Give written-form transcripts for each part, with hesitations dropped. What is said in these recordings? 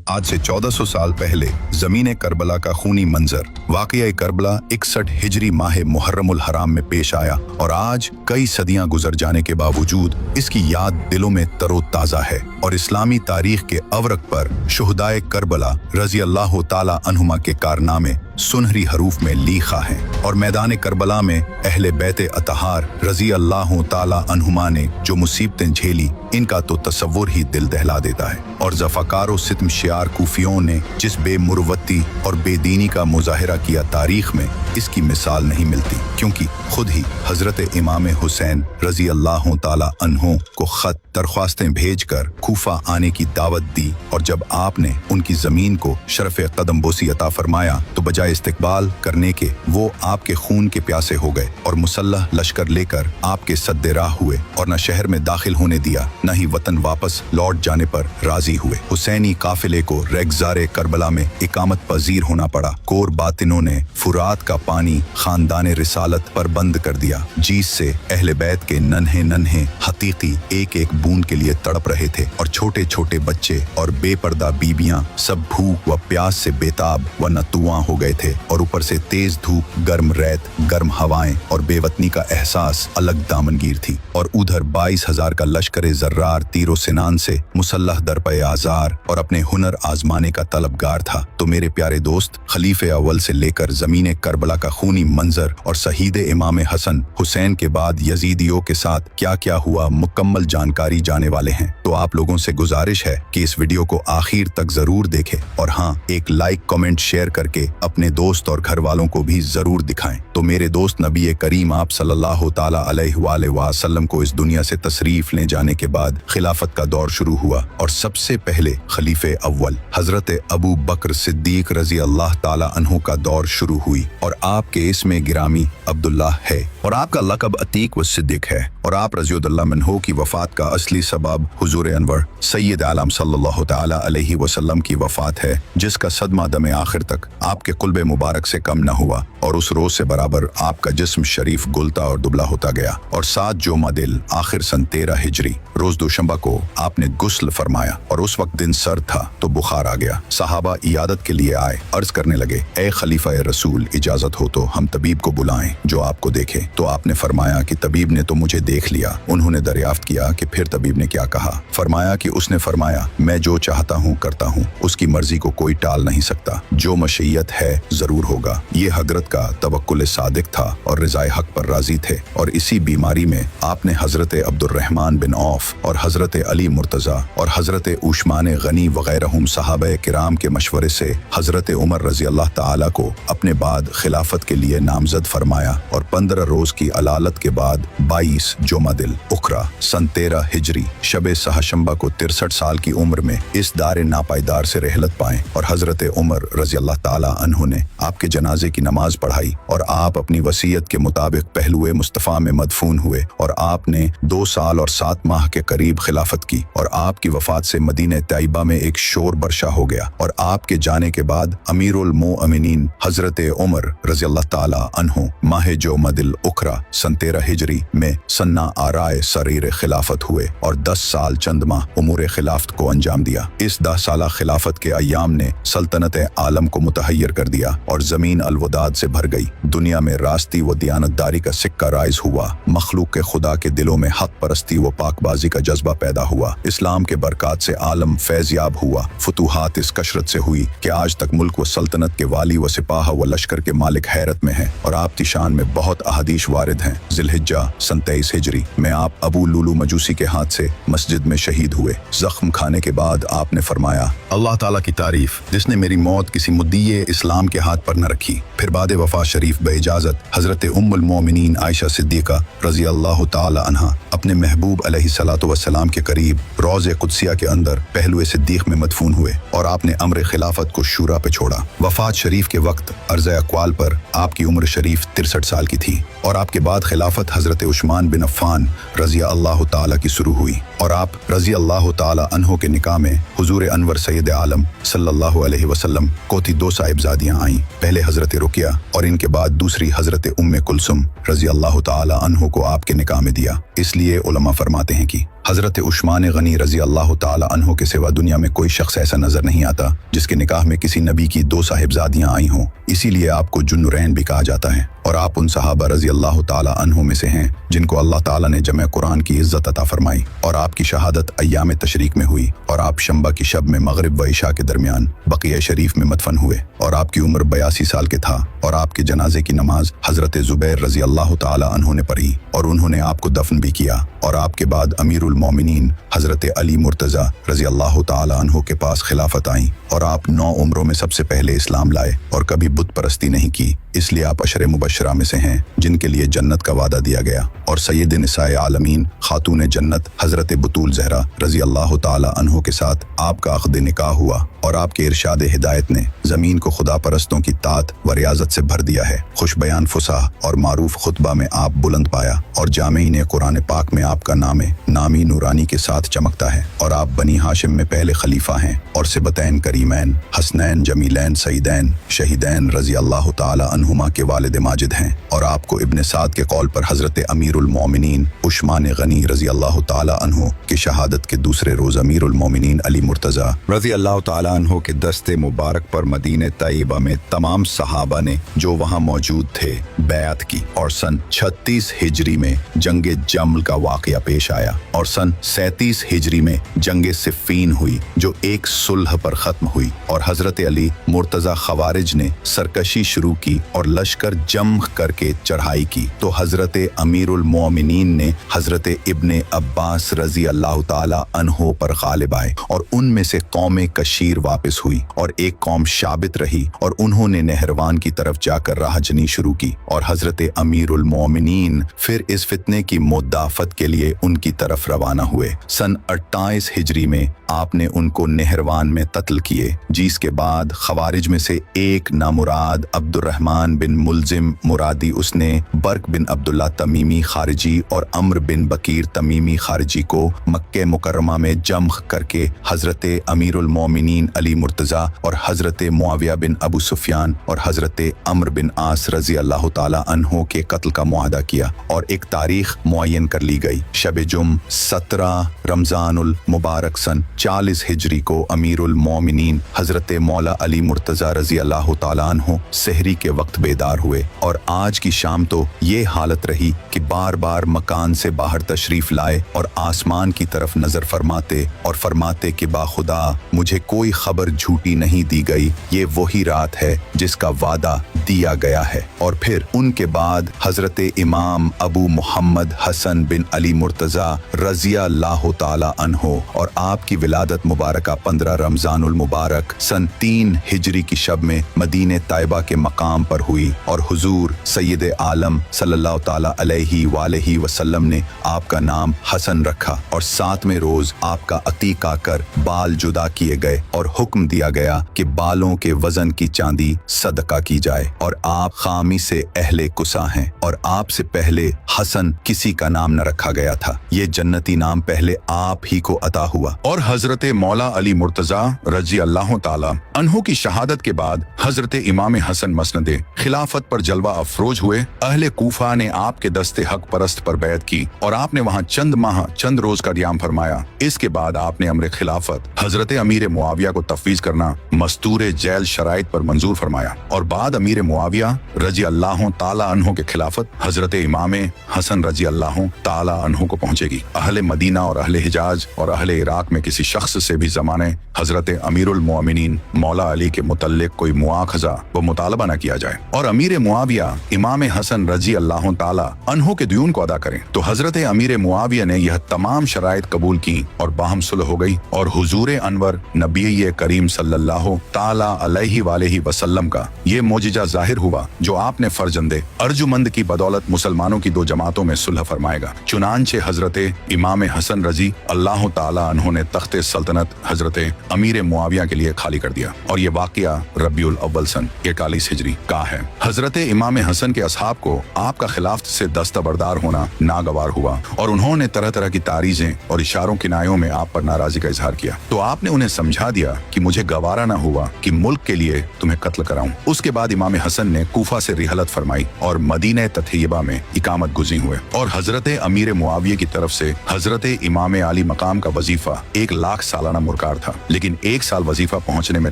आज से 1400 साल पहले जमीन करबला का खूनी मंजर वाक़या करबला 61 हिजरी माह मुहर्रमुल हराम में पेश आया और आज कई सदियां गुजर जाने के बावजूद इसकी याद दिलों में तरोताज़ा है और इस्लामी तारीख के अवरक पर शुहदाए करबला रज़ी अल्लाह ताला अन्हुमा के कारनामे सुनहरी हरूफ में लिखा है और मैदान करबला में अहले बैते अतहार रज़ी अल्लाह ताला अन्हुमा ने जो मुसीबतें झेली इनका तो तसव्वुर ही दिल दहला देता है और ज़फ़ाकारो सितम शियार कूफियों ने जिस बेमुरवत्ती और बेदीनी का मुजाहिरा किया तारीख में इसकी मिसाल नहीं मिलती, क्योंकि खुद ही हजरत इमाम हुसैन रज़ी अल्लाह ताला अन्हो को खत दरख्वास्तें भेजकर कूफा आने की दावत दी और जब आपने उनकी ज़मीन को शरफ़ कदम बोसी अता फरमाया तो बजाय इस्तकबाल करने के वो आपके खून के प्यासे हो गए और मुसल्लह लश्कर लेकर आपके सद्दे राह हुए और न शहर में दाखिल होने दिया न ही वतन वापस लौट जाने पर राजी हुए। हुसैनी काफिले को रेगज़ारे करबला में इकामत पजीर होना पड़ा। कोर बातिनों ने फुरात का पानी खानदान रिसालत पर बंद कर दिया, जिस से अहले बैत के नन्हे नन्हे हकीकी एक एक बूंद के लिए तड़प रहे थे और छोटे छोटे बच्चे और बेपर्दा बीबियां सब भूख व प्यास से बेताब व नतुआ हो गए थे और ऊपर से तेज धूप, गर्म रेत, गर्म हवाएं और बेवतनी का एहसास अलग दामनगीर थी। और उधर 22,000 का लश्कर जर्रार तीरो सिनान से मुसल्लह दरपे आजार और अपने हुनर आजमाने का तलबगार था। तो मेरे प्यारे दोस्त, खलीफे अव्वल से लेकर जमीन करबला का खूनी मंजर और शहीद इमाम हसन हुसैन के बाद यजीदियों के साथ क्या क्या हुआ मुकम्मल जानकारी जाने वाले हैं। तो आप लोगों से गुजारिश है कि इस वीडियो को आखिर तक जरूर देखें और हाँ, एक लाइक कमेंट शेयर करके अपने दोस्त और घर वालों को भी जरूर दिखाएं। तो मेरे दोस्त, नबी करीम आप सल्लल्लाहु ताला अलैहि वसल्लम को इस दुनिया से तशरीफ ले जाने के बाद खिलाफत का दौर शुरू हुआ और सबसे पहले खलीफे अव्वल हजरत अबू बकर सिद्दीक रजी अल्लाह ताला अन्हु का दौर शुरू हुई और आपके इसमें गिरामी अब्दुल्ला है और आपका लक़ब अतीक व सिद्दीक है और आप रज़ियल्लाहु अन्हु की वफ़ात का असली सबब हुजूर अनवर सैयद आलम सल्लल्लाहु ताला अलैहि वसल्लम की वफ़ात है, जिसका सदमा दमे आखिर तक आपके कुल्बे मुबारक से कम न हुआ और उस रोज से बराबर आपका जिस्म शरीफ गुलता और दुबला होता गया। और 7 जुमादिल आखिर सन 13 हिजरी रोज दोशंबा को आपने गुस्ल फरमाया और उस वक्त दिन सर्द था तो बुखार आ गया। सहाबा इयादत के लिए आए, अर्ज करने लगे, ए खलीफा रसूल, इजाजत हो तो हम तबीब को बुलाएं जो आपको देखे। तो आपने फरमाया कि तबीब ने तो मुझे देख लिया। उन्होंने दरियाफ्त किया कि फिर तबीब ने क्या कहा। फरमाया कि उसने फरमाया, मैं जो चाहता हूँ करता हूँ, उसकी मर्जी को कोई टाल नहीं सकता, जो मशीयत है जरूर होगा। ये हजरत का तवक्कुल सादिक था और रिज़ाए हक पर राजी थे और इसी बीमारी में आपने हजरत अब्दुर्रहमान बिन औफ और हजरत अली मुर्तज़ा और हजरत उस्मान गनी वगैरह सहाबा किराम के मशवरे से हजरत उमर रजी अल्लाह ताला को अपने बाद खिलाफत के लिए नामजद फरमाया और 15 रोज की अलालत के बाद 22 जुमादिल उखरा सन 13 हिजरी शबे सहशंबा को 63 साल की उम्र में इस दारे नापायदार से रहलत पाए और हजरत उमर रजी अल्लाह ताला अन्हु ने आपके जनाजे की नमाज पढ़ाई और आप अपनी वसीयत के मुताबिक पहलुए मुस्तफ़ा में मदफून हुए और आपने 2 साल और 7 माह के करीब खिलाफत की और आपकी वफात से मदीने तैयबा में एक शोर बर्शा हो गया और आपके जाने के बाद अमीरुल मोअमिनीन हजरत उमर रज़ी अल्लाह ताला अन्हु माह जुमादिल उखरा सन 13 हिजरी में सन्ना आराए सरीर खिलाफत हुए और 10 साल चंद माह उमूर खिलाफत को अंजाम दिया। इस 10 साला खिलाफत के अय्याम ने सल्तनत आलम को मुतहय्यर कर दिया और जमीन अलवदाद से भर गई। दुनिया में रास्ती व दियानतदारी का सिक्का राइज हुआ। मखलूक के खुदा के दिलों में हक परस्ती व पाकबाजी का जज्बा पैदा हुआ। इस्लाम के बरकत से आलम फैज़याब हुआ। फतूहात इस कशरत से हुई कि आज तक मुल्क व सल्तनत के वाली व सिपाह व लश्कर के मालिक हैरत में हैं और आपकी शान में बहुत अहादीस वारिद हैं। ज़िलहिज्जा सन 23 हिजरी में आप अबू लुलू मजूसी के हाथ से मस्जिद में शहीद हुए। जख्म खाने के बाद आपने फरमाया, अल्लाह ताला की तारीफ जिसने मेरी मौत किसी मुद्दीए इस्लाम के हाथ पर न रखी। फिर बाद वफा शरीफ बेइजाजत हजरत उम्मुल मोमिनीन आयशा सिद्दीका रजी अल्लाह ताला अन्हा अपने महबूब अलैहिस्सलातु वस्सलाम के करीब रोज़े कुदसिया के अंदर पहलुए सिद्दीक में मदफून हुए और आपने अम्र खिलाफत को शूरा पे छोड़ा। वफात शरीफ के वक्त अर्ज़ अक़वाल पर आपकी उम्र शरीफ 63 साल की थी और आपके बाद खिलाफत हजरत उस्मान बिन अफ़्फ़ान रजी अल्लाह ताला की शुरू हुई और आप रजी अल्लाह ताला अन्हो के निकाह में हुजूर अनवर सैयद आलम सल्लल्लाहु अलैहि वसल्लम को 2 साहिबजादियां आईं। पहले हजरत रुकिया और इनके बाद दूसरी हजरत उम्मे कुलसुम रजी अल्लाह ताला अन्हो को आपके निकाह में दिया। इसलिए उलमा फरमाते हैं कि हज़रत उस्मान गनी रज़ी अल्लाह ताला अन्हो के सिवा दुनिया में कोई शख्स ऐसा नजर नहीं आता जिसके निकाह में किसी नबी की 2 साहिबजादियां आई हों। इसीलिए आपको जुन्नुरैन भी कहा जाता है और आप उन सहाबा रज़ी अल्लाह ताला अन्हो में से हैं जिनको अल्लाह ताला ने जमे कुरान की इज्जत अता फरमाई और आपकी शहादत अय्याम तशरीक में हुई और आप शंबा की शब में मगरिब व इशा के दरमियान बक़िया शरीफ में मदफन हुए और आपकी उम्र 82 साल के था और आपके जनाजे की नमाज हज़रत ज़ुबैर रज़ी अल्लाह ताला अन्हो ने पढ़ी और उन्होंने आपको दफन भी किया और आपके बाद अमीरुल मोमिनीन हज़रत अली मुर्तज़ा रज़ी अल्लाह ताला अन्हो के पास खिलाफत आई और आप 9 उम्रों में सबसे पहले इस्लाम लाए और कभी बुत परस्ती नहीं की। इसलिए आप अशरे मुबशरा में से हैं जिनके लिए जन्नत का वादा दिया गया और सैयद निसाए आलमीन खातून जन्नत हज़रत बतूल ज़हरा रज़ी अल्लाह ताला अन्हो के साथ आपका अक़्द निकाह हुआ और आपके इरशाद हिदायत ने ज़मीन को खुदा परस्तों की तात व रियाजत से भर दिया है। खुश बयान फुसाह और मारूफ खुतबा में आप बुलंद पाया और जामीन कुरान पाक में आपका नामी नूरानी के साथ चमकता है और आप बनी हाशिम में पहले खलीफा हैं और सिबतैन करीमैन हसनैन जमीलैन सईदैन शहीदैन रज़ी अल्लाह ताला अन्हुमा के वालिद माजिद हैं और आपको इब्न साद के कौल पर हज़रत अमीरुल मोमिनीन उस्मान गनी रज़ी अल्लाह ताला अन्हु की शहादत के दूसरे रोज़ अमीरुल मोमिनीन अली मुर्तज़ा रज़ी अल्लाह ताला अन्हु के दस्ते मुबारक पर मदीने तैयबा में तमाम सहाबा ने जो वहाँ मौजूद थे बैअत की और सन 36 हिजरी में जंगे जमल का वाक़या पेश आया और सन 37 हिजरी में जंगे सिफ़ीन हुई जो एक सुलह पर ख़त्म हुई और हज़रत अली मुर्तज़ा ख़वारिज ने सरकशी शुरू की और लश्कर जम करके चढ़ाई की तो हज़रत अमीरुल मोमिनीन ने हज़रत इब्ने अब्बास रज़ी अल्लाह ताला अन्हो पर गालिब आए और उनमें से कौम कशीर वापस हुई और एक कौम शाबित रही और उन्होंने नहरवान की तरफ जाकर राहजनी शुरू की और हज़रत अमीरुल मोमिनीन फिर इस फितने की मुदाफ़त के लिए उनकी तरफ रवाना हुए। सन 28 हिजरी में आपने उनको नहरवान में कत्ल किए जिसके बाद खवारिज में से एक नामुराद अब्दुर्रहमान बिन मुल्जिम मुरादी उसने बर्क बिन अब्दुल्ला तमीमी खारिजी और अम्र बिन बकीर तमीमी खारिजी को मक्के मुकर्रमा में जम्ह करके हज़रत अमीरुल मोमिनीन अली मुर्तज़ा और हज़रत मुआविया बिन अबू सुफियान और हज़रत अम्र बिन आस रज़ी अल्लाह ताला अन्हो के कत्ल का मुआहदा किया और एक तारीख मुअय्यन कर ली गई। शब जुम 17 रमज़ानुल मुबारक सन 40 हिजरी को अमीरुल मोमिनीन हज़रत मौला अली मुर्तज़ा रज़ी अल्लाह ताला अन्हो सहरी के वक्त बेदार हुए और आज की शाम तो ये हालत रही कि बार बार मकान से बाहर तशरीफ लाए और आसमान की तरफ नजर फरमाते और फरमाते कि बाखुदा मुझे कोई खबर झूठी नहीं दी गई, ये वही रात है जिसका वादा दिया गया है। और फिर उनके बाद हजरत इमाम अबू मुहम्मद हसन बिन अली मुर्तज़ा रज़िया अल्लाह ताला अन्हो और आपकी विलादत मुबारक 15 रमज़ानुल मुबारक सन 3 हिजरी की शब में मदीने ताइबा के मकाम पर हुई और हुजूर सैयद आलम सल्लल्लाहु ताला अलैहि वसल्लम ने आपका नाम हसन रखा और 7वें रोज आपका अकीका कर बाल जुदा किए गए और हुक्म दिया गया कि बालों के वजन की चांदी सदका की जाए और आप खामी से अहले कुसा हैं और आपसे पहले हसन किसी का नाम न रखा गया था, ये जन्नती नाम पहले आप ही को अता हुआ। और हजरत मौला अली मुर्तज़ा रज़ी अल्लाह ताला अन्हो की शहादत के बाद हजरत इमाम हसन मसनदे खिलाफत पर जलवा अफरोज हुए। अहले कूफा ने आपके दस्ते हक परस्त पर बैत की और आपने वहाँ चंद रोज का क़याम फरमाया। इसके बाद आपने अमर खिलाफत हजरत अमीर मुआविया को तफवीज करना मस्तूर जैल शराइत पर मंजूर फरमाया और बाद अमीर मुआविया रज़ी अल्लाह ताला अन्हो के खिलाफत हजरत इमाम हसन रज़ी अल्लाह ताला अन्हो को पहुंचेगी। अहले मदीना और अहले हिजाज और अहले इराक में किसी शख्स से भी ज़माने हजरत अमीरुल मोमिनीन मौला अली के मुतल्लिक कोई मुआखजा व मुतालबा न किया जाए और अमीर मुआविया इमाम हसन रज़ी अल्लाह ताला अन्हो के दयून को अदा करें। तो हजरत अमीर मुआविया ने यह तमाम शराइत कबूल की और बाहम सुलह हो गई और हुजूर अनवर नबी करीम सल्लल्लाहु ताला अलैहि वसल्लम का ये मोजिजा जाहिर हुआ जो आपने फर्जंदे अर्जुमंद की बदौलत मुसलमानों की 2 जमातों में सुलह फरमाएगा। चुनांचे हजरत इमाम हसन रज़ी अल्लाह ताला अन्हो ने तख्ते सल्तनत हजरत अमीर मुआविया के लिए खाली कर दिया और ये वाकया रबीउल अव्वल सन 41 हिजरी का है। हजरत इमाम हसन के असहाब को आपका खिलाफत से दस्तबरदार होना नागवार हुआ और उन्होंने तरह तरह की तारीजें और इशारों किनायों में आप पर नाराजी का इजहार किया। तो आपने उन्हें समझा दिया दिया कि मुझे गवारा न हुआ कि मुल्क के लिए तुम्हें कत्ल कराऊं। उसके बाद इमाम हसन ने कूफा से रिहलत फरमाई और मदीना तथय्यबा में इकामत गुज़ी हुए और हजरत अमीर मुआविया की तरफ से हजरत इमाम आली मकाम का वजीफा 1 लाख सालाना मुरकार था, लेकिन 1 साल वजीफा पहुंचने में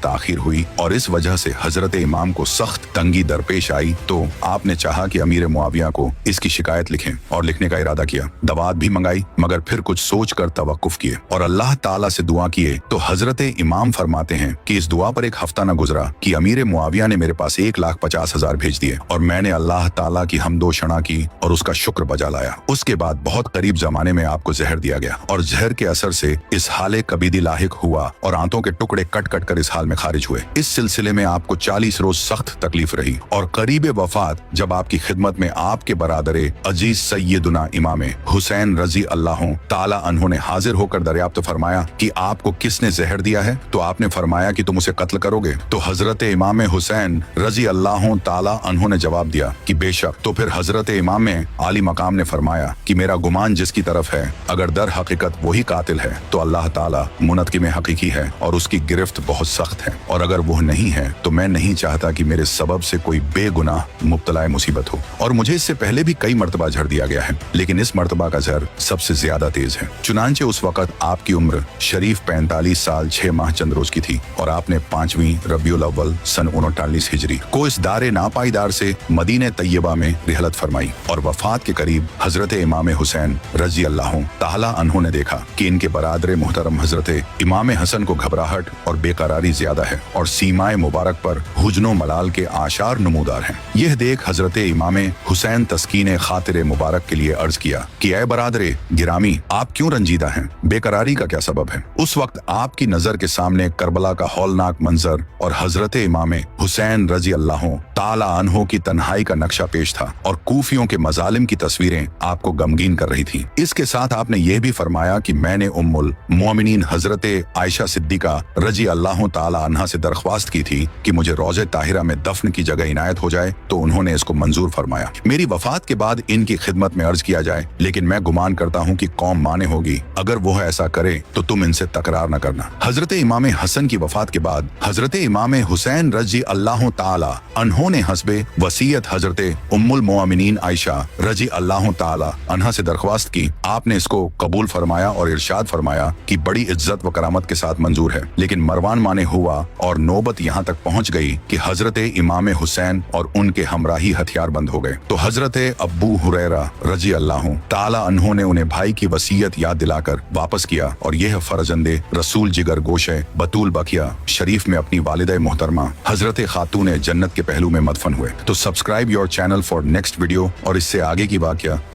ताखीर हुई और इस वजह से हजरत इमाम को सख्त तंगी दरपेश आई। तो आपने चाहा कि अमीर मुआविया को इसकी शिकायत लिखें और लिखने का इरादा किया। दवात भी मंगाई मगर फिर कुछ सोच कर तवक्कुफ किए और अल्लाह ताला से दुआ किए तो हजरत इमाम फरमाते हैं कि इस दुआ पर 1 हफ्ता न गुजरा कि अमीर मुआविया ने मेरे पास 1,50,000 भेज दिए और मैंने अल्लाह ताला की हमदो शना की और उसका शुक्र बजा लाया। उसके बाद बहुत करीब जमाने में आपको जहर दिया गया और जहर के असर से इस हाले कबीदी लाहिक हुआ और आंतों के टुकड़े कट कट कर इस हाल में खारिज हुए। इस सिलसिले में आपको 40 रोज सख्त तकलीफ रही और करीब वफात जब आपकी खिदमत में आपके बरादरे अजीज सैयदुना इमाम हुसैन रजी अल्लाह ताला अन्हो ने हाजिर होकर दरियाफ्त फरमाया कि आपको किसने जहर दिया है, तो आपने फरमाया कि तुम उसे कत्ल करोगे। तो हजरत इमाम हुसैन रजी अल्लाह ताला अन्हो ने जवाब दिया कि बेशक। तो फिर हजरत इमाम आली मकाम ने फरमाया कि मेरा गुमान जिसकी तरफ है अगर दर हकीकत वही कातिल है तो अल्लाह ताला मुनतकिम हकीकी है और उसकी गिरफ्त बहुत सख्त है, और अगर वो नहीं है तो मैं नहीं चाहता कि मेरे सबब से कोई बेगुनाह मुब्तला मुसीबत हो। और मुझे इससे पहले भी कई मरतबा झड़ दिया गया है, लेकिन इस मरतबा का जहर सबसे ज्यादा तेज है। चुनांचे उस वक्त आपकी उम्र शरीफ 45 साल 6 माह चंद रोज की थी और आपने 5वीं रबीउल अव्वल सन 39 हिजरी को इस दारे नापाईदार से मदीने तैयबा में रिहलत फरमाई और वफात के करीब हजरत इमाम हुसैन रजी अल्लाह ताला अन्हो ने देखा कि इनके बरादर मुहतरम हजरत इमाम हसन को घबराहट और बेकरारी ज्यादा है और सीमाए मुबारक पर हुजनो मलाल के आशार नमूदार हैं। यह देख हजरत इमाम हुसैन तस्कीन खातिर मुबारक के लिए अर्ज किया कि ऐ बरादरे गिरामी, आप क्यों रंजीदा हैं? बेकरारी का क्या सबब है? उस वक्त आपकी नजर के सामने करबला का हौलनाक मंजर और हजरत इमाम हुसैन रजी अल्लाह ताला अन्हो की तन्हाई का नक्शा पेश था और कूफियों के मजालिम की तस्वीरें आपको गमगीन कर रही थी। इसके साथ आपने यह भी फरमाया कि मैंने उम्मुल मोमिनीन हजरत आयशा सिद्दीका रजी अल्लाह ताला अन्हा से दरख्वास्त की थी कि मुझे रोज़े ताहिरा में दफन की जगह इनायत हो जाए, तो उन्होंने इसको मंजूर फरमाया। मेरी वफात के बाद इनकी खिदमत में अर्ज किया जाए, लेकिन मैं गुमान करता हूँ कि कौम माने होगी। अगर वो ऐसा करे तो तुम इनसे तकरार न करना। हजरत इमाम हसन की वफात के बाद हजरत इमाम हुसैन रजी अल्लाह ताला अन्हो ने हस्बे वसीयत हजरत उम्मुल मोमिनीन आयशा रजी अल्लाह ताला अन्हा से दरख्वास्त की। आपने इसको कबूल फरमाया और इरशाद फरमाया कि बड़ी इज्जत व करामत के साथ मंजूर है। लेकिन मरवान माने हुआ और नौबत यहाँ तक पहुँच गई कि हजरत इमाम हुसैन और उनके हमराही हथियार बंद हो गए। तो हजरत अब्बू हुरैरा रजी अल्लाह ताला अन्हो ने उन्हें भाई की वसीयत याद दिलाकर वापस किया और यह फरजंदे रसूल जिगर गोशे बतूल बकिया शरीफ में अपनी वालिदा मोहतरमा हजरत खातून जन्नत के पहलू में मदफन हुए। तो subscribe your channel for next video और इससे आगे की वाक़या